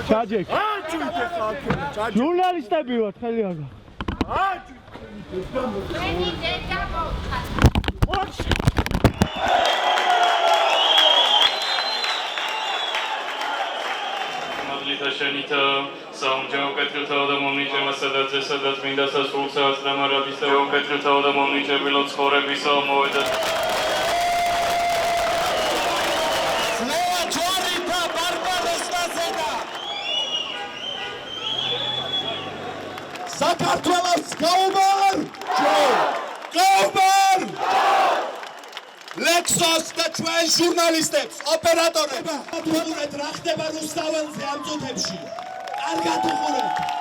ჩაჯეკ. ჟურნალისტები ვართ, ხელი აგა. მენი დედა მოხარ. მადლით შენით საუნჯო კეთილთაო და მომნიჭება სადაც მინდა სასულსაც და მარადისაო კეთილთაო და მომნიჭებელო ცხოვრებისო მოვედა საქართველოს გაუმარ! გაუმარ! ლექსოს და ჩვენ ჟურნალისტებს, ოპერატორებს, უყურეთ რა ხდება რუსთაველზე ამ წუთებში. კარგად უყურეთ.